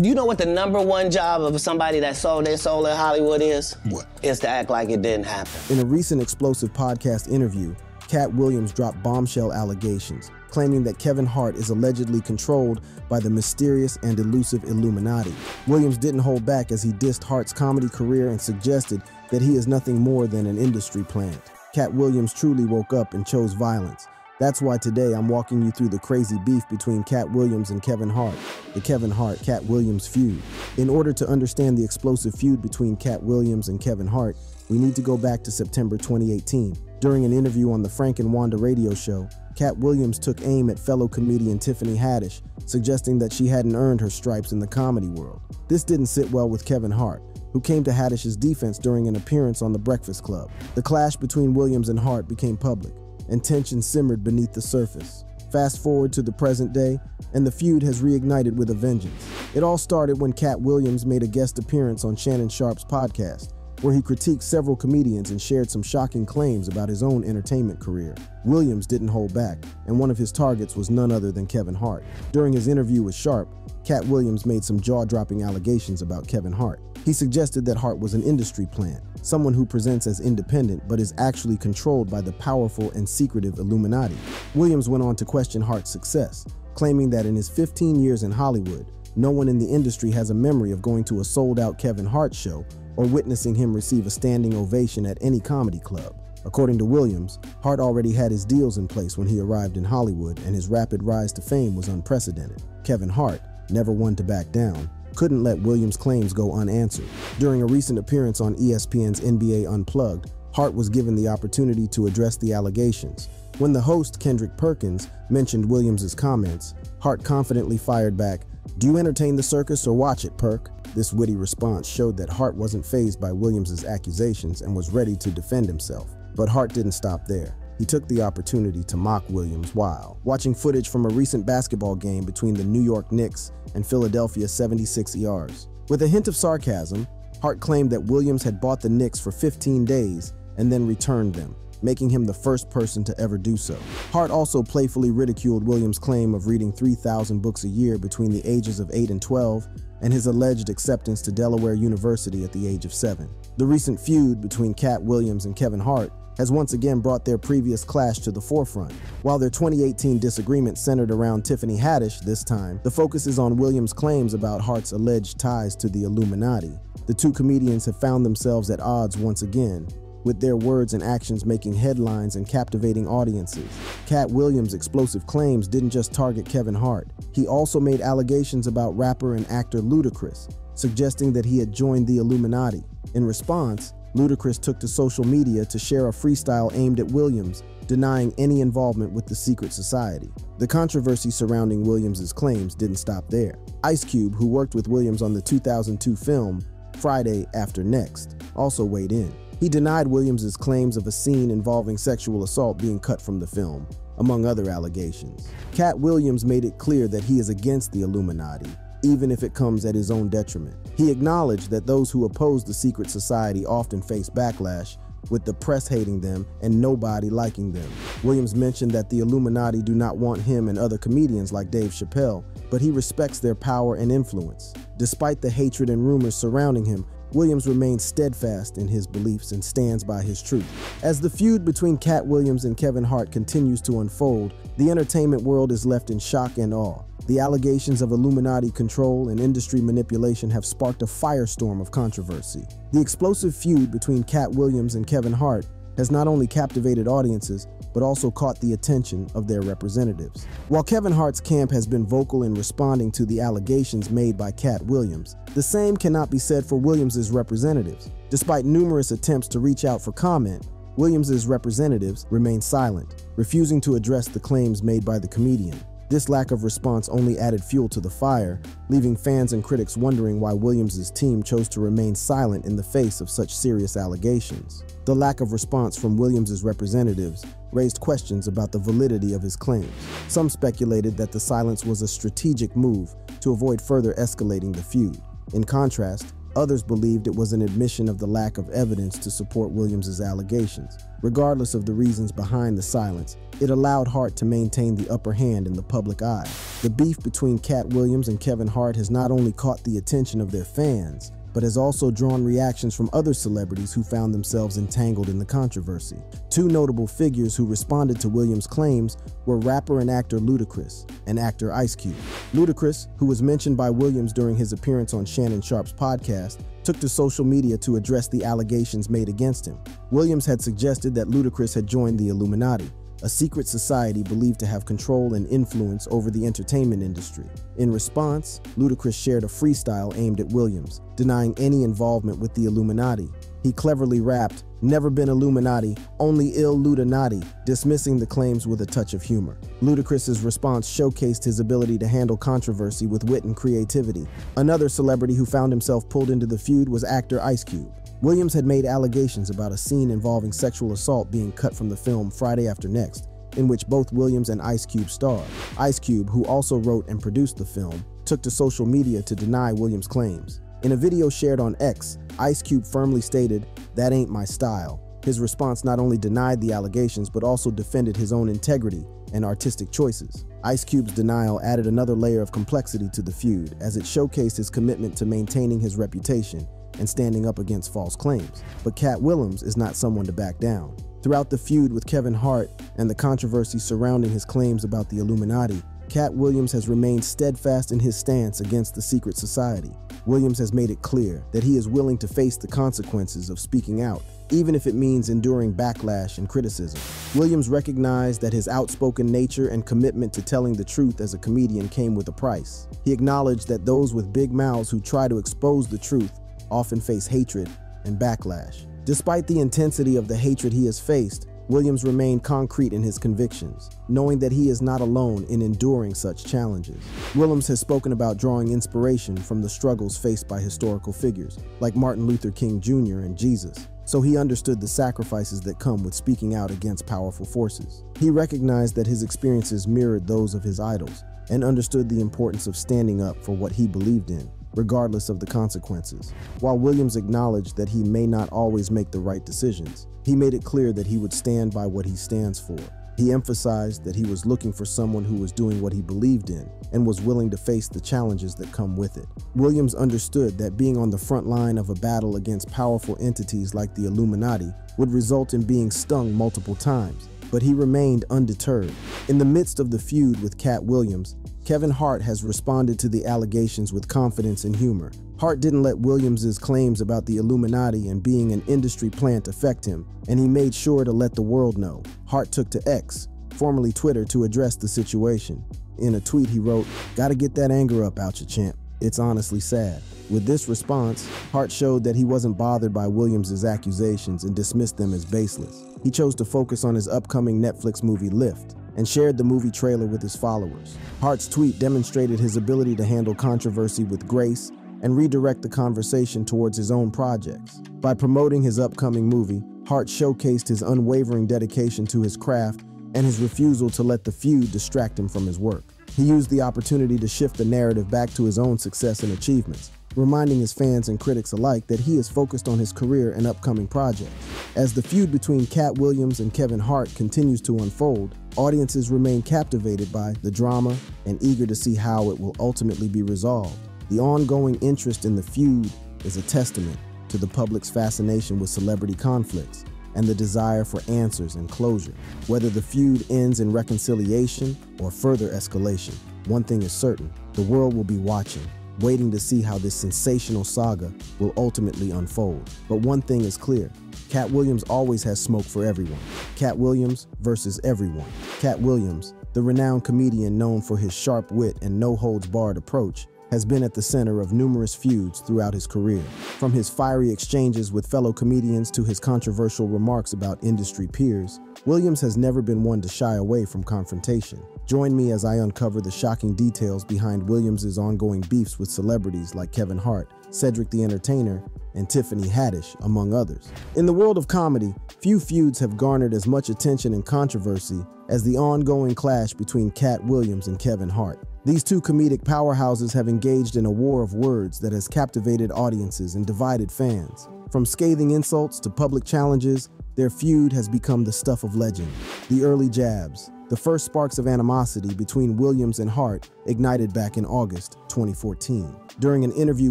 Do you know what the #1 job of somebody that sold their soul in Hollywood is? What? Is to act like it didn't happen. In a recent Explosive podcast interview, Katt Williams dropped bombshell allegations, claiming that Kevin Hart is allegedly controlled by the mysterious and elusive Illuminati. Williams didn't hold back as he dissed Hart's comedy career and suggested that he is nothing more than an industry plant. Katt Williams truly woke up and chose violence. That's why today I'm walking you through the crazy beef between Katt Williams and Kevin Hart, the Kevin Hart-Katt Williams feud. In order to understand the explosive feud between Katt Williams and Kevin Hart, we need to go back to September 2018. During an interview on the Frank and Wanda radio show, Katt Williams took aim at fellow comedian Tiffany Haddish, suggesting that she hadn't earned her stripes in the comedy world. This didn't sit well with Kevin Hart, who came to Haddish's defense during an appearance on The Breakfast Club. The clash between Williams and Hart became public, and tension simmered beneath the surface. Fast forward to the present day, and the feud has reignited with a vengeance. It all started when Katt Williams made a guest appearance on Shannon Sharpe's podcast, where he critiqued several comedians and shared some shocking claims about his own entertainment career. Williams didn't hold back, and one of his targets was none other than Kevin Hart. During his interview with Sharpe, Katt Williams made some jaw-dropping allegations about Kevin Hart. He suggested that Hart was an industry plant, someone who presents as independent but is actually controlled by the powerful and secretive Illuminati. Williams went on to question Hart's success, claiming that in his 15 years in Hollywood, no one in the industry has a memory of going to a sold-out Kevin Hart show or witnessing him receive a standing ovation at any comedy club. According to Williams, Hart already had his deals in place when he arrived in Hollywood, and his rapid rise to fame was unprecedented. Kevin Hart, never one to back down, couldn't let Williams' claims go unanswered. During a recent appearance on ESPN's NBA Unplugged, Hart was given the opportunity to address the allegations. When the host, Kendrick Perkins, mentioned Williams' comments, Hart confidently fired back, "Do you entertain the circus or watch it, Perk?" This witty response showed that Hart wasn't fazed by Williams' accusations and was ready to defend himself. But Hart didn't stop there. He took the opportunity to mock Williams while watching footage from a recent basketball game between the New York Knicks and Philadelphia 76ers. With a hint of sarcasm, Hart claimed that Williams had bought the Knicks for 15 days and then returned them, making him the first person to ever do so. Hart also playfully ridiculed Williams' claim of reading 3,000 books a year between the ages of 8 and 12 and his alleged acceptance to Delaware University at the age of 7. The recent feud between Katt Williams and Kevin Hart has once again brought their previous clash to the forefront. While their 2018 disagreement centered around Tiffany Haddish this time, the focus is on Williams' claims about Hart's alleged ties to the Illuminati. The two comedians have found themselves at odds once again, with their words and actions making headlines and captivating audiences. Katt Williams' explosive claims didn't just target Kevin Hart. He also made allegations about rapper and actor Ludacris, suggesting that he had joined the Illuminati. In response, Ludacris took to social media to share a freestyle aimed at Williams, denying any involvement with the secret society. The controversy surrounding Williams' claims didn't stop there. Ice Cube, who worked with Williams on the 2002 film Friday After Next, also weighed in. He denied Williams' claims of a scene involving sexual assault being cut from the film, among other allegations. Katt Williams made it clear that he is against the Illuminati, even if it comes at his own detriment. He acknowledged that those who oppose the secret society often face backlash, with the press hating them and nobody liking them. Williams mentioned that the Illuminati do not want him and other comedians like Dave Chappelle, but he respects their power and influence. Despite the hatred and rumors surrounding him, Williams remains steadfast in his beliefs and stands by his truth. As the feud between Katt Williams and Kevin Hart continues to unfold, the entertainment world is left in shock and awe. The allegations of Illuminati control and industry manipulation have sparked a firestorm of controversy. The explosive feud between Katt Williams and Kevin Hart has not only captivated audiences, but also caught the attention of their representatives. While Kevin Hart's camp has been vocal in responding to the allegations made by Katt Williams, the same cannot be said for Williams' representatives. Despite numerous attempts to reach out for comment, Williams' representatives remain silent, refusing to address the claims made by the comedian. This lack of response only added fuel to the fire, leaving fans and critics wondering why Williams' team chose to remain silent in the face of such serious allegations. The lack of response from Williams' representatives raised questions about the validity of his claims. Some speculated that the silence was a strategic move to avoid further escalating the feud. In contrast, Others believed it was an admission of the lack of evidence to support Williams' allegations. Regardless of the reasons behind the silence, it allowed Hart to maintain the upper hand in the public eye. The beef between Katt Williams and Kevin Hart has not only caught the attention of their fans, but has also drawn reactions from other celebrities who found themselves entangled in the controversy. Two notable figures who responded to Williams' claims were rapper and actor Ludacris and actor Ice Cube. Ludacris, who was mentioned by Williams during his appearance on Shannon Sharpe's podcast, took to social media to address the allegations made against him. Williams had suggested that Ludacris had joined the Illuminati, a secret society believed to have control and influence over the entertainment industry. In response, Ludacris shared a freestyle aimed at Williams, denying any involvement with the Illuminati. He cleverly rapped, "Never been Illuminati, only ill Ludanati," dismissing the claims with a touch of humor. Ludacris's response showcased his ability to handle controversy with wit and creativity. Another celebrity who found himself pulled into the feud was actor Ice Cube. Williams had made allegations about a scene involving sexual assault being cut from the film Friday After Next, in which both Williams and Ice Cube starred. Ice Cube, who also wrote and produced the film, took to social media to deny Williams' claims. In a video shared on X, Ice Cube firmly stated, "That ain't my style." His response not only denied the allegations, but also defended his own integrity and artistic choices. Ice Cube's denial added another layer of complexity to the feud, as it showcased his commitment to maintaining his reputation and standing up against false claims. But Katt Williams is not someone to back down. Throughout the feud with Kevin Hart and the controversy surrounding his claims about the Illuminati, Katt Williams has remained steadfast in his stance against the secret society. Williams has made it clear that he is willing to face the consequences of speaking out, even if it means enduring backlash and criticism. Williams recognized that his outspoken nature and commitment to telling the truth as a comedian came with a price. He acknowledged that those with big mouths who try to expose the truth often face hatred and backlash. Despite the intensity of the hatred he has faced, Williams remained concrete in his convictions, knowing that he is not alone in enduring such challenges. Williams has spoken about drawing inspiration from the struggles faced by historical figures, like Martin Luther King Jr. and Jesus, so he understood the sacrifices that come with speaking out against powerful forces. He recognized that his experiences mirrored those of his idols, and understood the importance of standing up for what he believed in, regardless of the consequences. While Williams acknowledged that he may not always make the right decisions, he made it clear that he would stand by what he stands for. He emphasized that he was looking for someone who was doing what he believed in and was willing to face the challenges that come with it. Williams understood that being on the front line of a battle against powerful entities like the Illuminati would result in being stung multiple times, but he remained undeterred. In the midst of the feud with Katt Williams, Kevin Hart has responded to the allegations with confidence and humor. Hart didn't let Williams' claims about the Illuminati and being an industry plant affect him, and he made sure to let the world know. Hart took to X, formerly Twitter, to address the situation. In a tweet he wrote, "Gotta get that anger up out your champ. It's honestly sad." With this response, Hart showed that he wasn't bothered by Williams' accusations and dismissed them as baseless. He chose to focus on his upcoming Netflix movie Lift, and shared the movie trailer with his followers. Hart's tweet demonstrated his ability to handle controversy with grace and redirect the conversation towards his own projects. By promoting his upcoming movie, Hart showcased his unwavering dedication to his craft and his refusal to let the feud distract him from his work. He used the opportunity to shift the narrative back to his own success and achievements, reminding his fans and critics alike that he is focused on his career and upcoming projects. As the feud between Katt Williams and Kevin Hart continues to unfold, audiences remain captivated by the drama and eager to see how it will ultimately be resolved. The ongoing interest in the feud is a testament to the public's fascination with celebrity conflicts and the desire for answers and closure. Whether the feud ends in reconciliation or further escalation, one thing is certain: the world will be watching, waiting to see how this sensational saga will ultimately unfold. But one thing is clear: Katt Williams always has smoke for everyone. Katt Williams versus everyone. Katt Williams, the renowned comedian known for his sharp wit and no-holds-barred approach, has been at the center of numerous feuds throughout his career. From his fiery exchanges with fellow comedians to his controversial remarks about industry peers, Williams has never been one to shy away from confrontation. Join me as I uncover the shocking details behind Williams' ongoing beefs with celebrities like Kevin Hart, Cedric the Entertainer, and Tiffany Haddish, among others. In the world of comedy, few feuds have garnered as much attention and controversy as the ongoing clash between Katt Williams and Kevin Hart. These two comedic powerhouses have engaged in a war of words that has captivated audiences and divided fans. From scathing insults to public challenges, their feud has become the stuff of legend. The early jabs, the first sparks of animosity between Williams and Hart, ignited back in August 2014. During an interview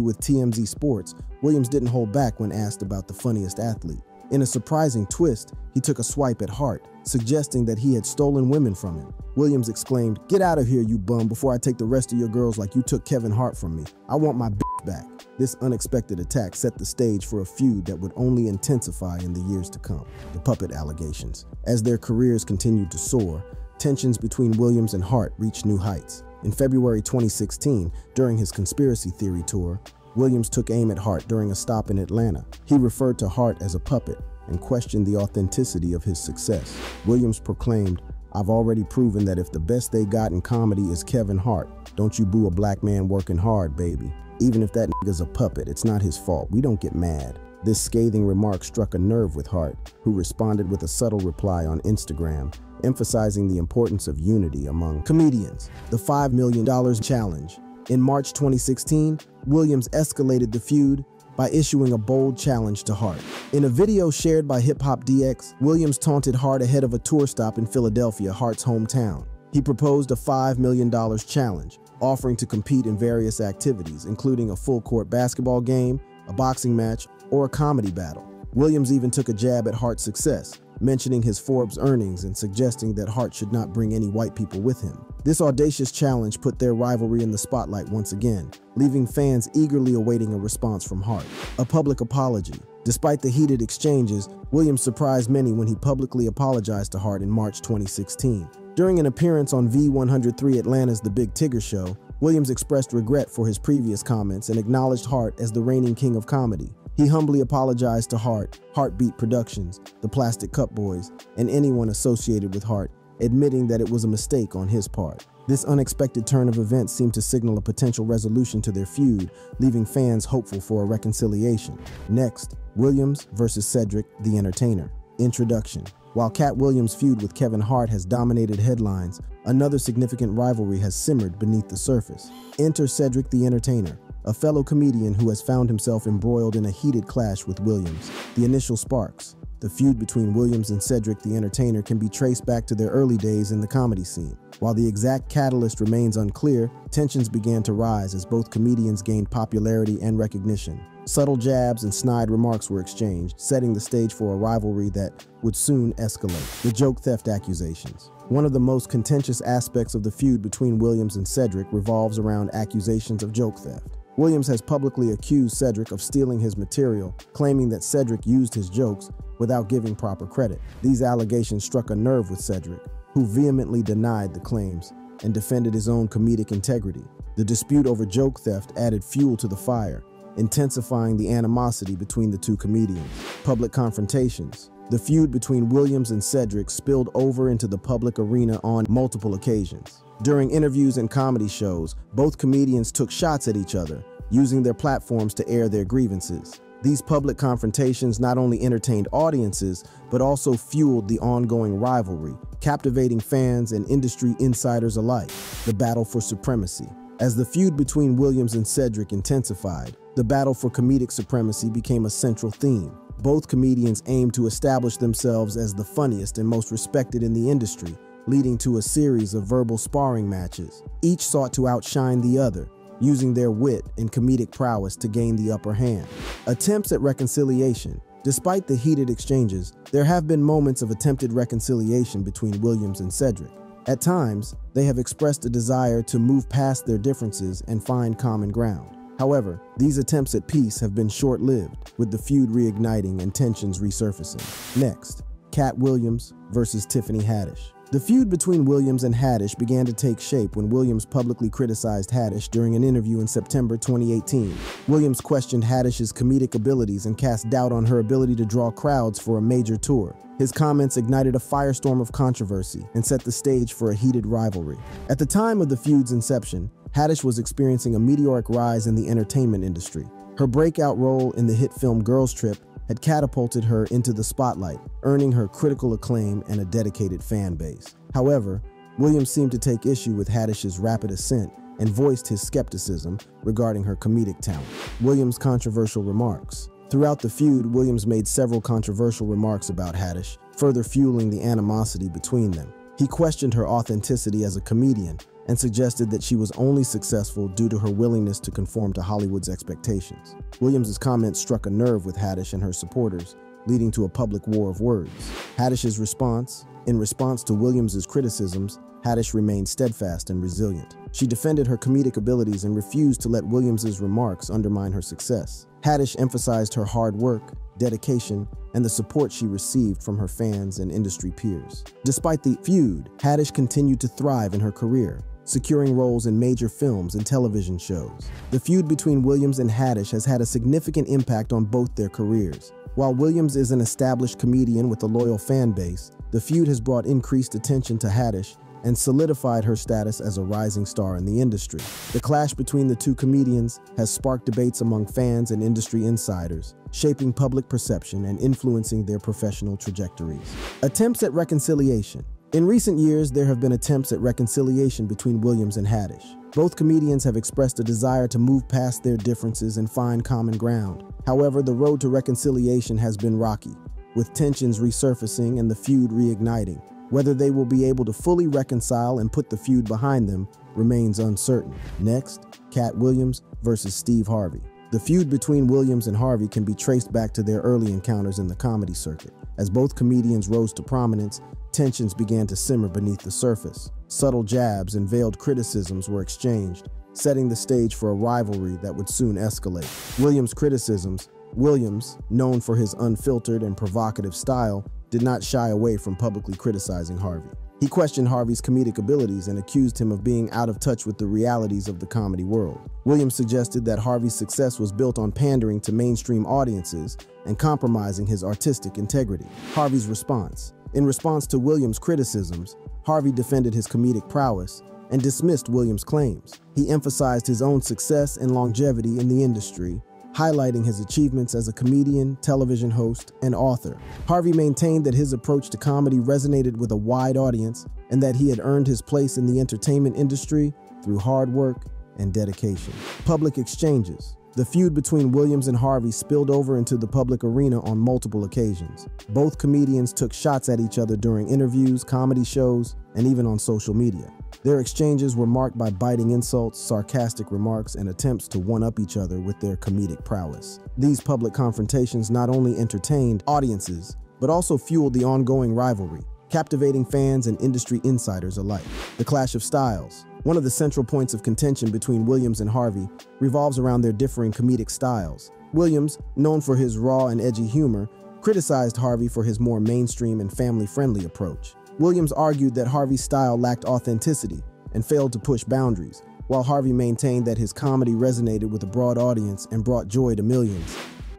with TMZ Sports, Williams didn't hold back when asked about the funniest athlete. In a surprising twist, he took a swipe at Hart, suggesting that he had stolen women from him. Williams exclaimed, "Get out of here, you bum, before I take the rest of your girls like you took Kevin Hart from me. I want my bitch back." This unexpected attack set the stage for a feud that would only intensify in the years to come. The puppet allegations. As their careers continued to soar, tensions between Williams and Hart reached new heights. In February 2016, during his conspiracy theory tour, Williams took aim at Hart during a stop in Atlanta. He referred to Hart as a puppet and questioned the authenticity of his success. Williams proclaimed, "I've already proven that if the best they got in comedy is Kevin Hart, don't you boo a black man working hard, baby. Even if that nigga's a puppet, it's not his fault. We don't get mad." This scathing remark struck a nerve with Hart, who responded with a subtle reply on Instagram, emphasizing the importance of unity among comedians. The $5 million challenge. In March 2016, Williams escalated the feud by issuing a bold challenge to Hart. In a video shared by Hip Hop DX, Williams taunted Hart ahead of a tour stop in Philadelphia, Hart's hometown. He proposed a $5 million challenge, offering to compete in various activities, including a full-court basketball game, a boxing match, or a comedy battle. Williams even took a jab at Hart's success, mentioning his Forbes earnings and suggesting that Hart should not bring any white people with him. This audacious challenge put their rivalry in the spotlight once again, leaving fans eagerly awaiting a response from Hart. A public apology. Despite the heated exchanges, Williams surprised many when he publicly apologized to Hart in March 2016. During an appearance on V103 Atlanta's The Big Tigger Show, Williams expressed regret for his previous comments and acknowledged Hart as the reigning king of comedy. He humbly apologized to Hart, Heartbeat Productions, the Plastic Cup Boys, and anyone associated with Hart, admitting that it was a mistake on his part. This unexpected turn of events seemed to signal a potential resolution to their feud, leaving fans hopeful for a reconciliation. Next, Williams versus Cedric the Entertainer. Introduction. While Katt Williams' feud with Kevin Hart has dominated headlines, another significant rivalry has simmered beneath the surface. Enter Cedric the Entertainer, a fellow comedian who has found himself embroiled in a heated clash with Williams. The initial sparks. The feud between Williams and Cedric the Entertainer can be traced back to their early days in the comedy scene. While the exact catalyst remains unclear, tensions began to rise as both comedians gained popularity and recognition. Subtle jabs and snide remarks were exchanged, setting the stage for a rivalry that would soon escalate. The joke theft accusations. One of the most contentious aspects of the feud between Williams and Cedric revolves around accusations of joke theft. Williams has publicly accused Cedric of stealing his material, claiming that Cedric used his jokes without giving proper credit. These allegations struck a nerve with Cedric, who vehemently denied the claims and defended his own comedic integrity. The dispute over joke theft added fuel to the fire, intensifying the animosity between the two comedians. Public confrontations. The feud between Williams and Cedric spilled over into the public arena on multiple occasions. During interviews and comedy shows, both comedians took shots at each other, using their platforms to air their grievances. These public confrontations not only entertained audiences, but also fueled the ongoing rivalry, captivating fans and industry insiders alike. The battle for supremacy. As the feud between Williams and Cedric intensified, the battle for comedic supremacy became a central theme. Both comedians aimed to establish themselves as the funniest and most respected in the industry, leading to a series of verbal sparring matches. Each sought to outshine the other, using their wit and comedic prowess to gain the upper hand. Attempts at reconciliation. Despite the heated exchanges, there have been moments of attempted reconciliation between Williams and Cedric. At times, they have expressed a desire to move past their differences and find common ground. However, these attempts at peace have been short-lived, with the feud reigniting and tensions resurfacing. Next, Katt Williams versus Tiffany Haddish. The feud between Williams and Haddish began to take shape when Williams publicly criticized Haddish during an interview in September 2018. Williams questioned Haddish's comedic abilities and cast doubt on her ability to draw crowds for a major tour. His comments ignited a firestorm of controversy and set the stage for a heated rivalry. At the time of the feud's inception, Haddish was experiencing a meteoric rise in the entertainment industry. Her breakout role in the hit film Girls Trip had catapulted her into the spotlight, earning her critical acclaim and a dedicated fan base. However, Williams seemed to take issue with Haddish's rapid ascent and voiced his skepticism regarding her comedic talent. Williams' controversial remarks. Throughout the feud, Williams made several controversial remarks about Haddish, further fueling the animosity between them. He questioned her authenticity as a comedian and suggested that she was only successful due to her willingness to conform to Hollywood's expectations. Williams' comments struck a nerve with Haddish and her supporters, leading to a public war of words. Haddish's response. In response to Williams' criticisms, Haddish remained steadfast and resilient. She defended her comedic abilities and refused to let Williams' remarks undermine her success. Haddish emphasized her hard work, dedication, and the support she received from her fans and industry peers. Despite the feud, Haddish continued to thrive in her career, securing roles in major films and television shows. The feud between Williams and Haddish has had a significant impact on both their careers. While Williams is an established comedian with a loyal fan base, the feud has brought increased attention to Haddish and solidified her status as a rising star in the industry. The clash between the two comedians has sparked debates among fans and industry insiders, shaping public perception and influencing their professional trajectories. Attempts at reconciliation. In recent years, there have been attempts at reconciliation between Williams and Haddish. Both comedians have expressed a desire to move past their differences and find common ground. However, the road to reconciliation has been rocky, with tensions resurfacing and the feud reigniting. Whether they will be able to fully reconcile and put the feud behind them remains uncertain. Next, Katt Williams versus Steve Harvey. The feud between Williams and Harvey can be traced back to their early encounters in the comedy circuit. As both comedians rose to prominence, tensions began to simmer beneath the surface. Subtle jabs and veiled criticisms were exchanged, setting the stage for a rivalry that would soon escalate. Williams' criticisms. Williams, known for his unfiltered and provocative style, did not shy away from publicly criticizing Harvey. He questioned Harvey's comedic abilities and accused him of being out of touch with the realities of the comedy world. Williams suggested that Harvey's success was built on pandering to mainstream audiences and compromising his artistic integrity. Harvey's response. In response to Williams' criticisms, Harvey defended his comedic prowess and dismissed Williams' claims. He emphasized his own success and longevity in the industry, highlighting his achievements as a comedian, television host, and author. Harvey maintained that his approach to comedy resonated with a wide audience and that he had earned his place in the entertainment industry through hard work and dedication. Public exchanges. The feud between Williams and Harvey spilled over into the public arena on multiple occasions. Both comedians took shots at each other during interviews, comedy shows, and even on social media. Their exchanges were marked by biting insults, sarcastic remarks, and attempts to one-up each other with their comedic prowess. These public confrontations not only entertained audiences, but also fueled the ongoing rivalry, captivating fans and industry insiders alike. The clash of styles. One of the central points of contention between Williams and Harvey revolves around their differing comedic styles. Williams, known for his raw and edgy humor, criticized Harvey for his more mainstream and family-friendly approach. Williams argued that Harvey's style lacked authenticity and failed to push boundaries, while Harvey maintained that his comedy resonated with a broad audience and brought joy to millions.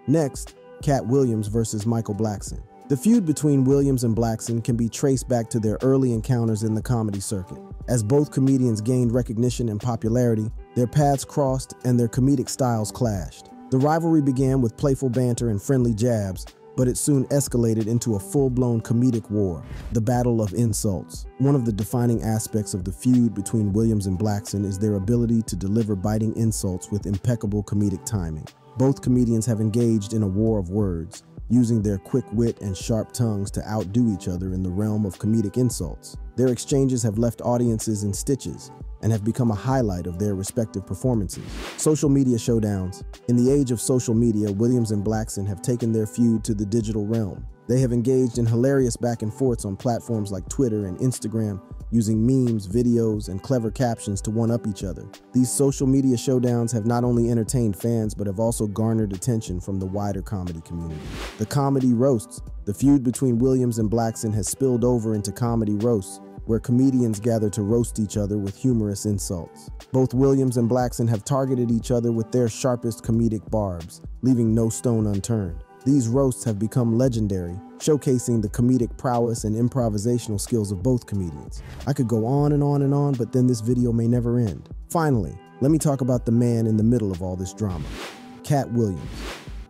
Next, Katt Williams versus Michael Blackson. The feud between Williams and Blackson can be traced back to their early encounters in the comedy circuit. As both comedians gained recognition and popularity, their paths crossed and their comedic styles clashed. The rivalry began with playful banter and friendly jabs, but it soon escalated into a full-blown comedic war, the Battle of Insults. One of the defining aspects of the feud between Williams and Blackson is their ability to deliver biting insults with impeccable comedic timing. Both comedians have engaged in a war of words, using their quick wit and sharp tongues to outdo each other in the realm of comedic insults. Their exchanges have left audiences in stitches and have become a highlight of their respective performances. Social media showdowns. In the age of social media, Williams and Blackson have taken their feud to the digital realm. They have engaged in hilarious back and forths on platforms like Twitter and Instagram, using memes, videos, and clever captions to one-up each other. These social media showdowns have not only entertained fans, but have also garnered attention from the wider comedy community. The comedy roasts. The feud between Williams and Blackson has spilled over into comedy roasts, where comedians gather to roast each other with humorous insults. Both Williams and Blackson have targeted each other with their sharpest comedic barbs, leaving no stone unturned. These roasts have become legendary, showcasing the comedic prowess and improvisational skills of both comedians. I could go on and on and on, but then this video may never end. Finally, let me talk about the man in the middle of all this drama. Katt Williams.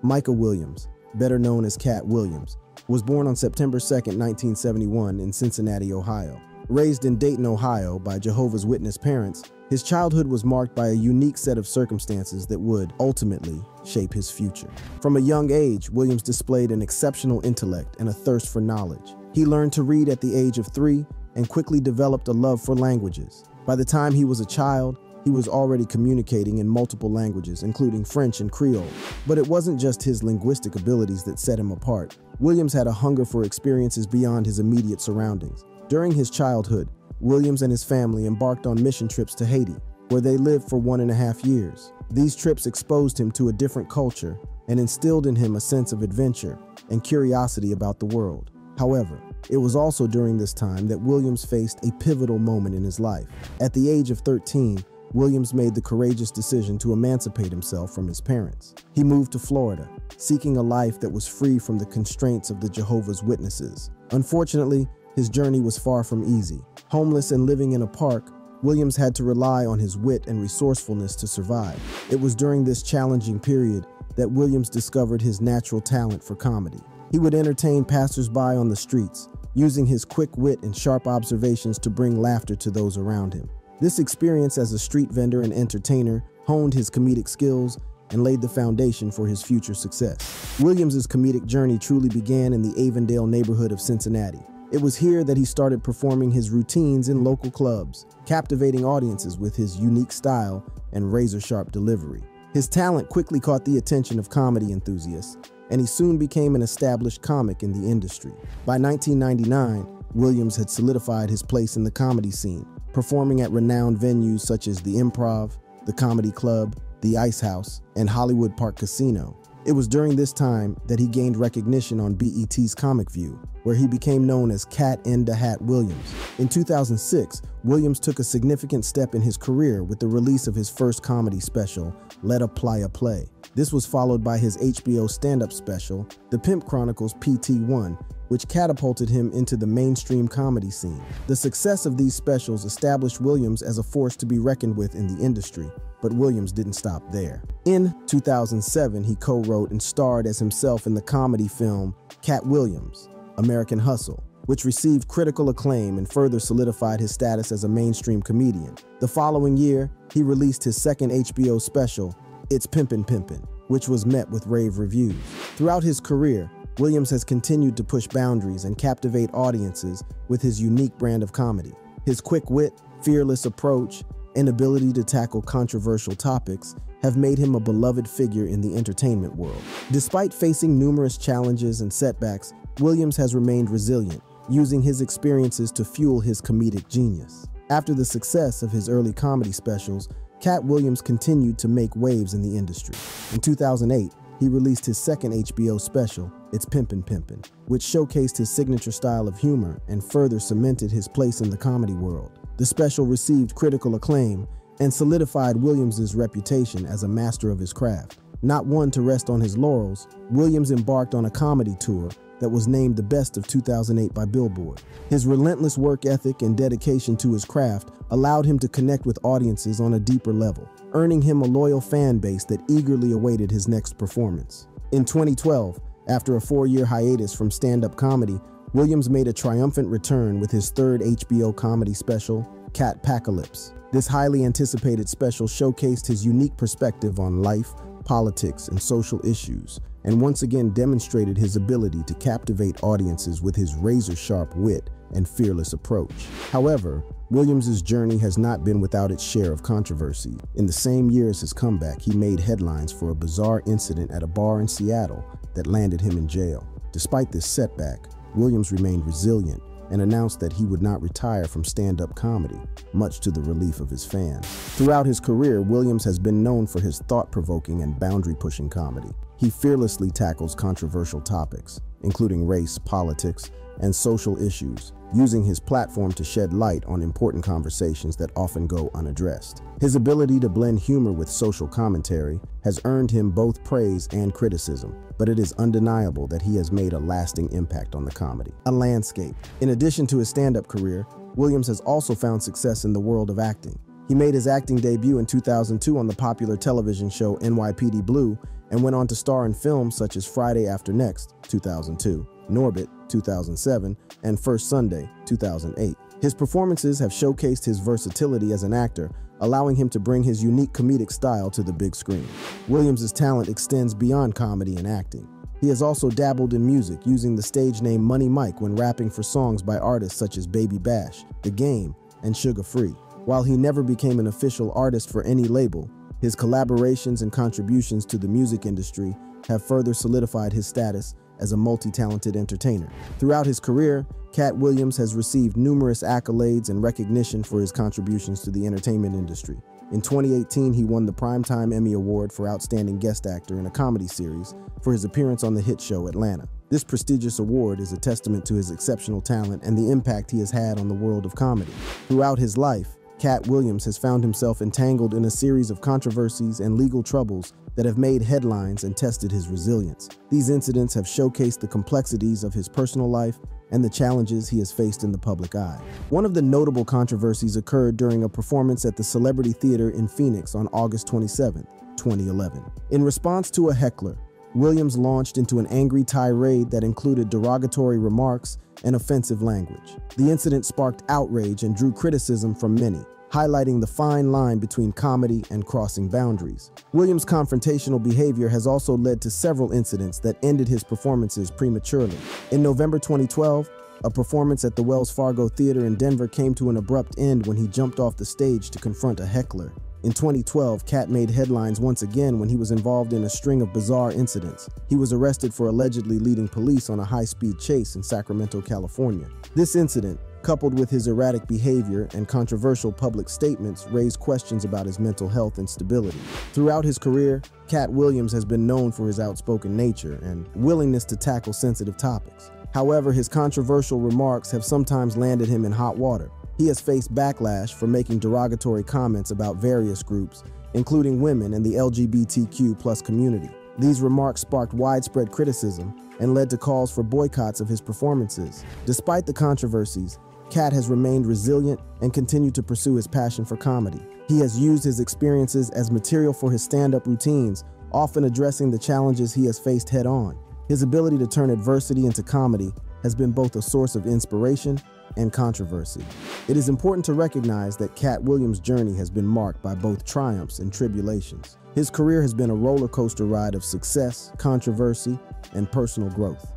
Michael Williams, better known as Katt Williams, was born on September 2nd, 1971 in Cincinnati, Ohio. Raised in Dayton, Ohio by Jehovah's Witness parents, His childhood was marked by a unique set of circumstances that would ultimately shape his future. From a young age, Williams displayed an exceptional intellect and a thirst for knowledge. He learned to read at the age of 3 and quickly developed a love for languages. By the time he was a child, he was already communicating in multiple languages, including French and Creole. But it wasn't just his linguistic abilities that set him apart. Williams had a hunger for experiences beyond his immediate surroundings. During his childhood, Williams and his family embarked on mission trips to Haiti, where they lived for 1.5 years. These trips exposed him to a different culture and instilled in him a sense of adventure and curiosity about the world. However, it was also during this time that Williams faced a pivotal moment in his life. At the age of 13, Williams made the courageous decision to emancipate himself from his parents. He moved to Florida, seeking a life that was free from the constraints of the Jehovah's Witnesses. Unfortunately, his journey was far from easy. Homeless and living in a park, Williams had to rely on his wit and resourcefulness to survive. It was during this challenging period that Williams discovered his natural talent for comedy. He would entertain passersby on the streets, using his quick wit and sharp observations to bring laughter to those around him. This experience as a street vendor and entertainer honed his comedic skills and laid the foundation for his future success. Williams's comedic journey truly began in the Avondale neighborhood of Cincinnati. It was here that he started performing his routines in local clubs, captivating audiences with his unique style and razor-sharp delivery. His talent quickly caught the attention of comedy enthusiasts, and he soon became an established comic in the industry. By 1999, Williams had solidified his place in the comedy scene, performing at renowned venues such as the Improv, the Comedy Club, the Ice House, and Hollywood Park Casino. It was during this time that he gained recognition on BET's Comic View, where he became known as Cat in the Hat Williams. In 2006, Williams took a significant step in his career with the release of his first comedy special, Let a Playa Play. This was followed by his HBO stand-up special, The Pimp Chronicles PT1, which catapulted him into the mainstream comedy scene. The success of these specials established Williams as a force to be reckoned with in the industry, but Williams didn't stop there. In 2007, he co-wrote and starred as himself in the comedy film Cat Williams, American Hustle, which received critical acclaim and further solidified his status as a mainstream comedian. The following year, he released his second HBO special, It's Pimpin' Pimpin', which was met with rave reviews. Throughout his career, Williams has continued to push boundaries and captivate audiences with his unique brand of comedy. His quick wit, fearless approach, and ability to tackle controversial topics have made him a beloved figure in the entertainment world. Despite facing numerous challenges and setbacks, Williams has remained resilient, using his experiences to fuel his comedic genius. After the success of his early comedy specials, Cat Williams continued to make waves in the industry. In 2008, he released his second HBO special, It's Pimpin' Pimpin', which showcased his signature style of humor and further cemented his place in the comedy world. The special received critical acclaim and solidified Williams's reputation as a master of his craft. Not one to rest on his laurels, Williams embarked on a comedy tour that was named the best of 2008 by Billboard. His relentless work ethic and dedication to his craft allowed him to connect with audiences on a deeper level, earning him a loyal fan base that eagerly awaited his next performance. In 2012, after a 4-year hiatus from stand-up comedy, Williams made a triumphant return with his third HBO comedy special, Cat Pacalypse. This highly anticipated special showcased his unique perspective on life, politics, and social issues, and once again demonstrated his ability to captivate audiences with his razor-sharp wit and fearless approach. However, Williams's journey has not been without its share of controversy. In the same year as his comeback, he made headlines for a bizarre incident at a bar in Seattle that landed him in jail. Despite this setback, Williams remained resilient and announced that he would not retire from stand-up comedy, much to the relief of his fans. Throughout his career, Williams has been known for his thought-provoking and boundary-pushing comedy. He fearlessly tackles controversial topics, including race, politics, and social issues, using his platform to shed light on important conversations that often go unaddressed. His ability to blend humor with social commentary has earned him both praise and criticism, but it is undeniable that he has made a lasting impact on the comedy landscape. In addition to his stand-up career, Williams has also found success in the world of acting. He made his acting debut in 2002 on the popular television show NYPD Blue and went on to star in films such as Friday After Next, 2002, Norbit, 2007, and First Sunday, 2008. His performances have showcased his versatility as an actor, allowing him to bring his unique comedic style to the big screen. Williams' talent extends beyond comedy and acting. He has also dabbled in music, using the stage name Money Mike when rapping for songs by artists such as Baby Bash, The Game, and Sugar Free. While he never became an official artist for any label, his collaborations and contributions to the music industry have further solidified his status as a multi-talented entertainer. Throughout his career, Katt Williams has received numerous accolades and recognition for his contributions to the entertainment industry. In 2018, he won the Primetime Emmy Award for Outstanding Guest Actor in a Comedy Series for his appearance on the hit show Atlanta. This prestigious award is a testament to his exceptional talent and the impact he has had on the world of comedy. Throughout his life, Katt Williams has found himself entangled in a series of controversies and legal troubles that have made headlines and tested his resilience. These incidents have showcased the complexities of his personal life and the challenges he has faced in the public eye. One of the notable controversies occurred during a performance at the Celebrity Theater in Phoenix on August 27, 2011. In response to a heckler, Williams launched into an angry tirade that included derogatory remarks and offensive language. The incident sparked outrage and drew criticism from many, highlighting the fine line between comedy and crossing boundaries. Williams' confrontational behavior has also led to several incidents that ended his performances prematurely. In November 2012, a performance at the Wells Fargo Theater in Denver came to an abrupt end when he jumped off the stage to confront a heckler. In 2012, Katt made headlines once again when he was involved in a string of bizarre incidents. He was arrested for allegedly leading police on a high-speed chase in Sacramento, California. This incident, coupled with his erratic behavior and controversial public statements, raised questions about his mental health and stability. Throughout his career, Katt Williams has been known for his outspoken nature and willingness to tackle sensitive topics. However, his controversial remarks have sometimes landed him in hot water. He has faced backlash for making derogatory comments about various groups, including women and the LGBTQ+ community. These remarks sparked widespread criticism and led to calls for boycotts of his performances. Despite the controversies, Katt has remained resilient and continued to pursue his passion for comedy. He has used his experiences as material for his stand-up routines, often addressing the challenges he has faced head-on. His ability to turn adversity into comedy has been both a source of inspiration and controversy. It is important to recognize that Katt Williams' journey has been marked by both triumphs and tribulations. His career has been a roller coaster ride of success, controversy, and personal growth.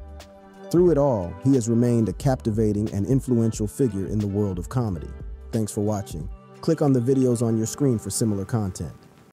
Through it all, he has remained a captivating and influential figure in the world of comedy. Thanks for watching. Click on the videos on your screen for similar content.